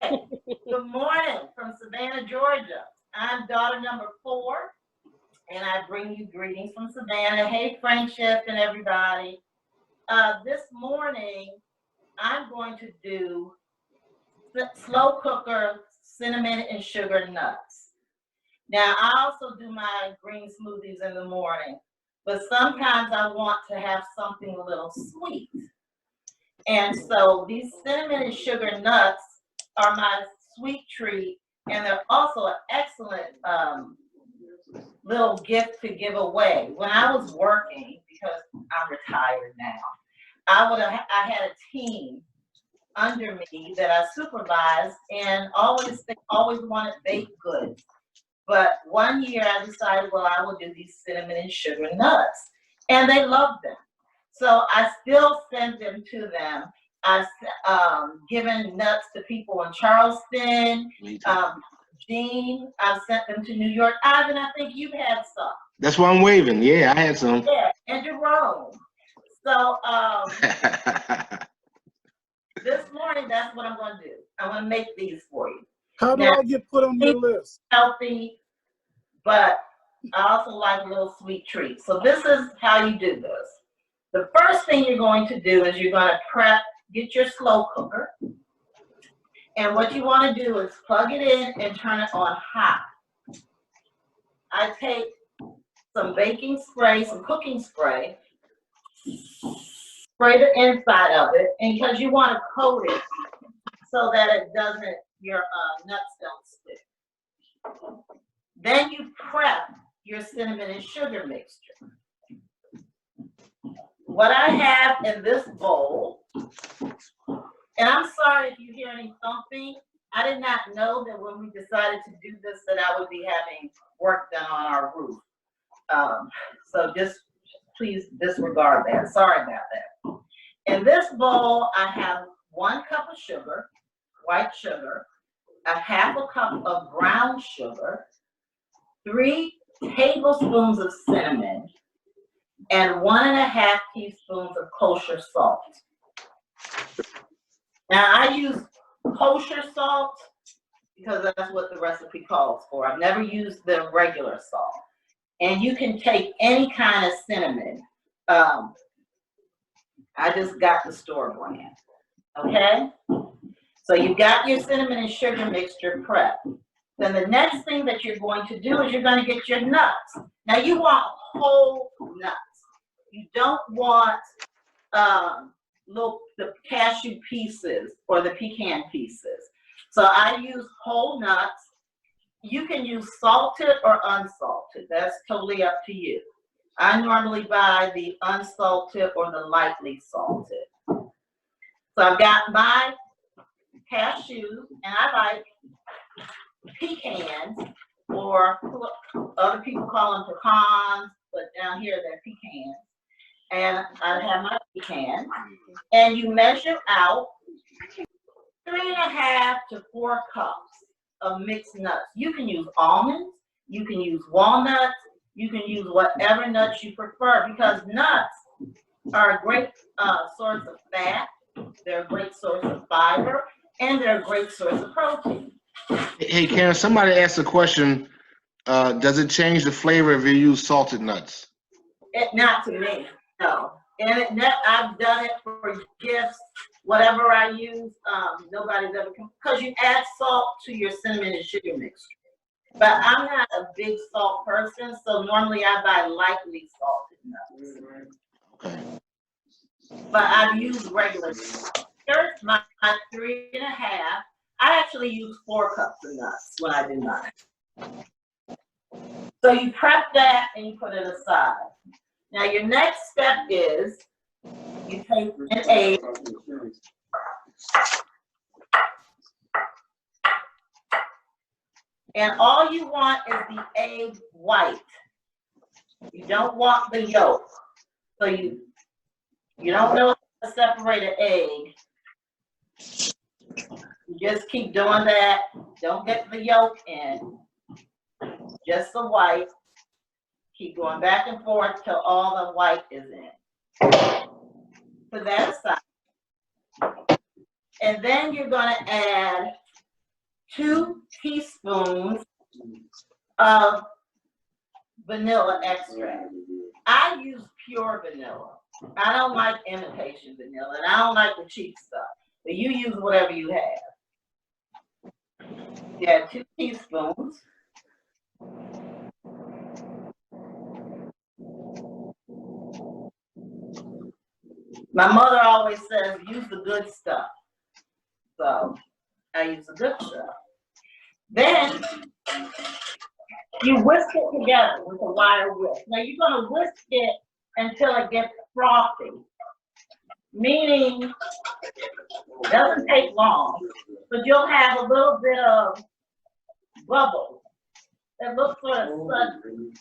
Good morning from Savannah, Georgia. I'm daughter number 4, and I bring you greetings from Savannah. Hey, friendship and everybody. This morning, I'm going to do slow cooker cinnamon and sugar nuts. Now, I also do my green smoothies in the morning, but sometimes I want to have something a little sweet. And so these cinnamon and sugar nuts are my sweet treat, and they're also an excellent little gift to give away. When I was working, because I'm retired now, I had a team under me that I supervised, and always wanted baked goods. But one year I decided, well, I will do these cinnamon and sugar nuts, and they loved them. So I still send them to them. I've given nuts to people in Charleston. Gene, I've sent them to New York. Ivan, I think you've had some. That's why I'm waving. Yeah, I had some. Yeah, and Jerome. So this morning, that's what I'm going to do. I'm going to make these for you. How do I get put on your list? Healthy, but I also like a little sweet treat. So this is how you do this. The first thing you're going to do is you're going to get your slow cooker. And what you want to do is plug it in and turn it on hot. I take some baking spray, some cooking spray, spray the inside of it, and because you want to coat it so that it doesn't, your nuts don't stick. Then you prep your cinnamon and sugar mixture. What I have in this bowl, and I'm sorry if you hear any thumping. I did not know that when we decided to do this that I would be having work done on our roof. So just please disregard that. Sorry about that. In this bowl, I have 1 cup of sugar, white sugar, a ½ cup of brown sugar, 3 tablespoons of cinnamon, and 1½ teaspoons of kosher salt. Now I use kosher salt because that's what the recipe calls for. I've never used the regular salt. And you can take any kind of cinnamon. I just got the store brand. Okay? So you've got your cinnamon and sugar mixture prepped. Then the next thing that you're going to do is you're going to get your nuts. Now you want whole nuts. You don't want the cashew pieces or the pecan pieces. So I use whole nuts. You can use salted or unsalted. That's totally up to you. I normally buy the unsalted or the lightly salted. So I've got my cashews, and I like pecans, or other people call them pecans, but down here they're pecans. And I have my pecan, and you measure out 3½ to 4 cups of mixed nuts. You can use almonds, you can use walnuts, you can use whatever nuts you prefer, because nuts are a great source of fat, they're a great source of fiber, and they're a great source of protein. Hey, Karen, somebody asked a question. Does it change the flavor if you use salted nuts? Not to me, no. And I've done it for gifts, whatever I use, nobody's ever, because you add salt to your cinnamon and sugar mixture. But I'm not a big salt person, so normally I buy lightly salted nuts. Okay. But I've used regular nuts. Here's my 3½. I actually use 4 cups of nuts when I do mine. So you prep that and you put it aside. Now your next step is you take an egg. And all you want is the egg white. You don't want the yolk. So you don't know how to separate an egg. You just keep doing that. Don't get the yolk in. Just the white. Keep going back and forth till all the white is in. Put that aside. And then you're going to add 2 teaspoons of vanilla extract. I use pure vanilla. I don't like imitation vanilla, and I don't like the cheap stuff. But you use whatever you have. Yeah, 2 teaspoons. My mother always says, use the good stuff. So I use the good stuff. Then you whisk it together with a wire whisk. Now you're gonna whisk it until it gets frothy, meaning it doesn't take long, but you'll have a little bit of bubble that looks sort of sudden.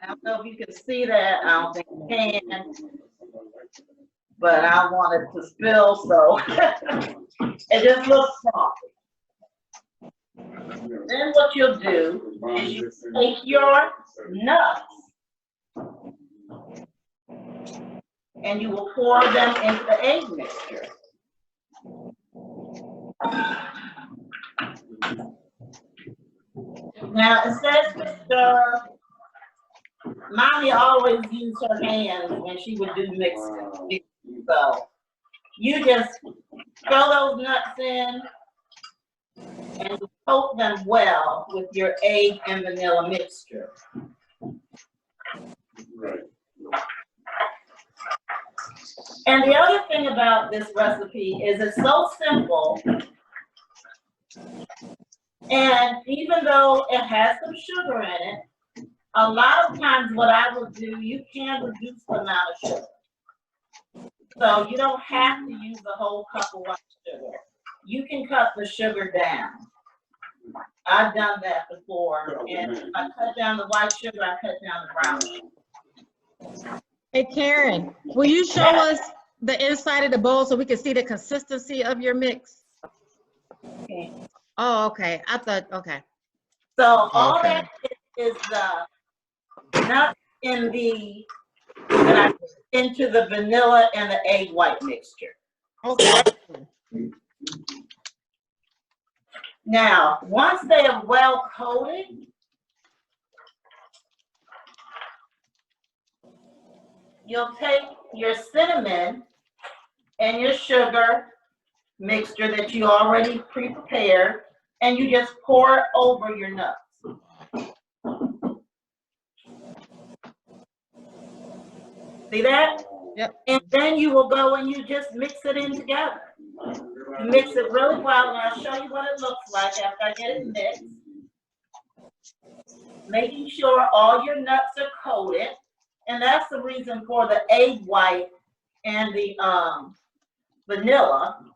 I don't know if you can see that. I don't think you can, but I want it to spill, so it just looks frothy. Then what you'll do is you take your nuts and you will pour them into the egg mixture. Now it says to stir. Mommy always used her hands when she would do mixing. So you just throw those nuts in and coat them well with your egg and vanilla mixture. Right. And the other thing about this recipe is it's so simple. And even though it has some sugar in it, a lot of times what I will do, you can reduce the amount of sugar. So you don't have to use the whole cup of white sugar. You can cut the sugar down. I've done that before. And if I cut down the white sugar, I cut down the brown sugar. Hey, Karen, will you show us the inside of the bowl so we can see the consistency of your mix? Okay. Oh, okay. I thought, okay. So all that is the nuts in the, that I put into the vanilla and the egg white mixture. Okay. Now, once they are well coated, you'll take your cinnamon and your sugar mixture that you already pre-prepared, and you just pour it over your nuts. See that? Yep. And then you will go and you just mix it in together. You mix it really well, and I'll show you what it looks like after I get it mixed. Making sure all your nuts are coated, and that's the reason for the egg white and the vanilla,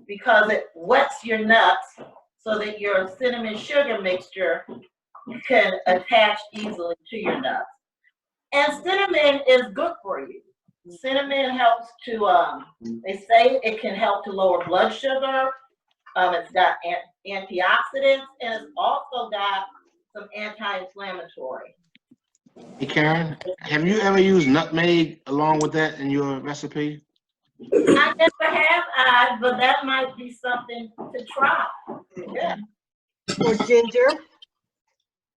because it wets your nuts so that your cinnamon sugar mixture can attach easily to your nuts. And cinnamon is good for you. Cinnamon helps to, they say it can help to lower blood sugar. It's got antioxidants, and it's also got some anti-inflammatory. Hey Karen, have you ever used nutmeg along with that in your recipe? I never have, but that might be something to try. Yeah. Or ginger.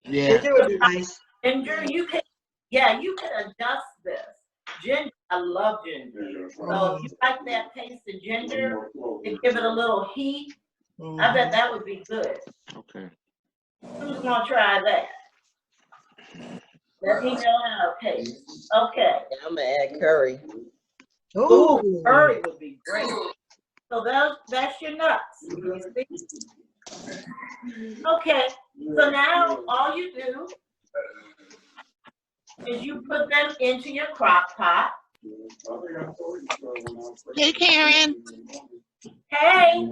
Yeah. Ginger would be nice. Ginger, you can, yeah, you can adjust this. Ginger, I love ginger. So if you like that taste of ginger and give it a little heat, I bet that would be good. Okay. Who's gonna try that? Let me know how it tastes. Okay. I'm gonna add curry. Ooh, curry would be great. So that's your nuts. You see? Okay, so now all you do is you put them into your crock pot. Hey, Karen. Hey,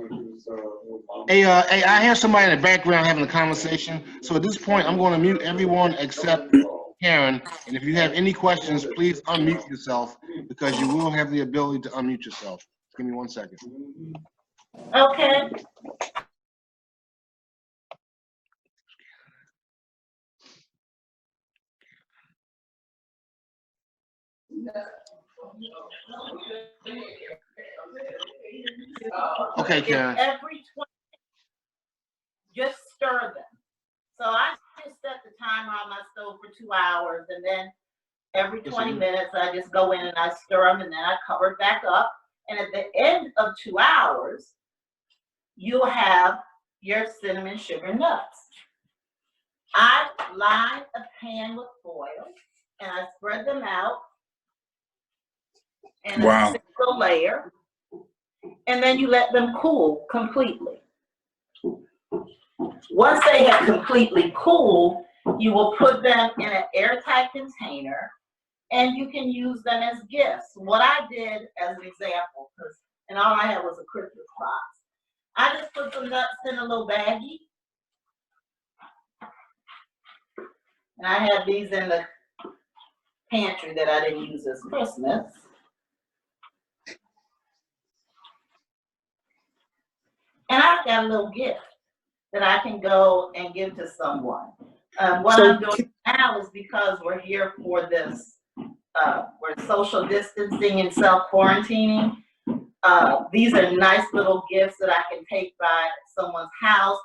Hey, I hear somebody in the background having a conversation. So at this point, I'm going to mute everyone except Karen. And if you have any questions, please unmute yourself because you will have the ability to unmute yourself. Give me 1 second. okay. Okay, Karen. Every 20, just stir them. So I just set the timer on my stove for 2 hours, and then every 20 minutes I just go in and I stir them, and then I cover it back up. And at the end of 2 hours, you'll have your cinnamon sugar nuts. I line a pan with foil and I spread them out in a single layer, and then you let them cool completely. Once they have completely cooled, you will put them in an airtight container, and you can use them as gifts. What I did as an example, and all I had was a Christmas box, I just put some nuts in a little baggie, and I had these in the pantry that I didn't use this Christmas. And I've got a little gift that I can go and give to someone. What I'm doing now is because we're here for this, we're social distancing and self-quarantining. These are nice little gifts that I can take by someone's house,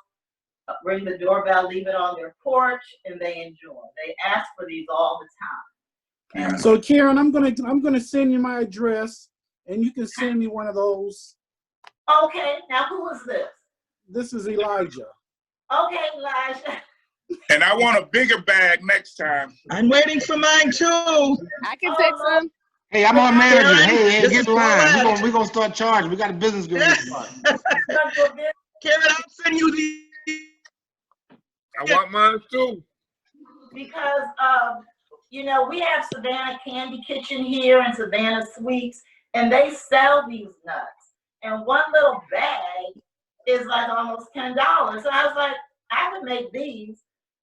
ring the doorbell, leave it on their porch, and they enjoy. They ask for these all the time. And So Karen, I'm gonna send you my address, and you can send me one of those. okay, now who is this? This is Elijah. Okay, Elijah. And I want a bigger bag next time. I'm waiting for mine too. I can take some. Hey, I'm our manager. Karen, Hey, this get is in line. Paulette. We're gonna start charging. We got a business going to start. Karen, I'll send you the. I want mine too. Because you know, we have Savannah Candy Kitchen here and Savannah Sweets, and they sell these nuts. And one little bag is like almost $10. So I was like, I could make these,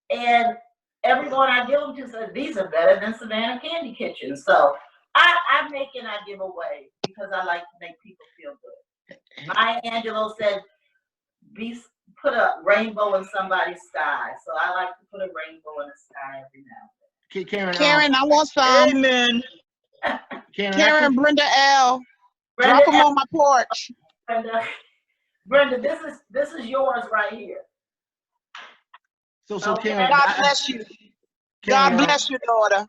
and everyone I give them to said these are better than Savannah Candy Kitchen. So I make and I give away because I like to make people feel good. Maya Angelou said, put a rainbow in somebody's sky. So I like to put a rainbow in the sky every now and then. Karen, I want some. Amen. Karen, Brenda L. Brenda, Drop them on my porch. Brenda, this is yours right here. So Okay. Karen, God bless you. God bless your daughter.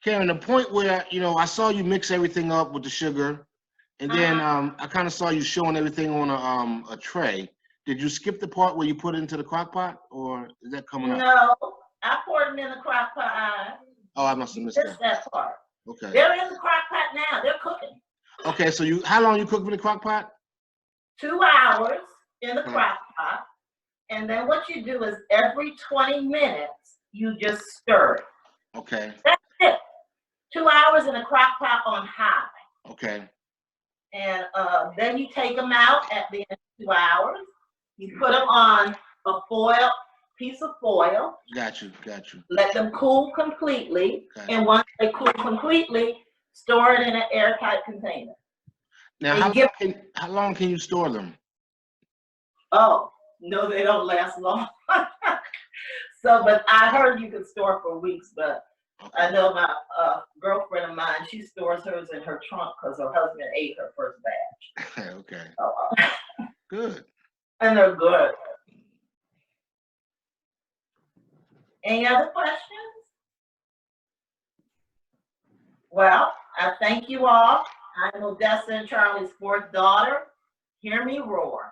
Karen, the point where, you know, I saw you mix everything up with the sugar, and then I kind of saw you showing everything on a tray. Did you skip the part where you put it into the crock pot, or is that coming up? No, I poured them in the crock pot. Oh, I must have missed Just that. that part. Okay. They're in the crock pot now. They're cooking. Okay, so how long you cook in the crock pot? 2 hours in the crock pot. And then what you do is every 20 minutes, you just stir it. Okay. That's it. 2 hours in a crock pot on high. Okay. And then you take them out at the end of 2 hours. You put them on a piece of foil. Got you. Let them cool completely. Okay. And once they cool completely, store it in an airtight container. Now, how long can you store them? Oh, no, they don't last long. So, but I heard you could store for weeks, but Okay. I know my girlfriend of mine, she stores hers in her trunk because her husband ate her first batch. Okay. So, Good. and they're good. Any other questions? Well, I thank you all. I'm Odessa and Charlie's fourth daughter. Hear me roar.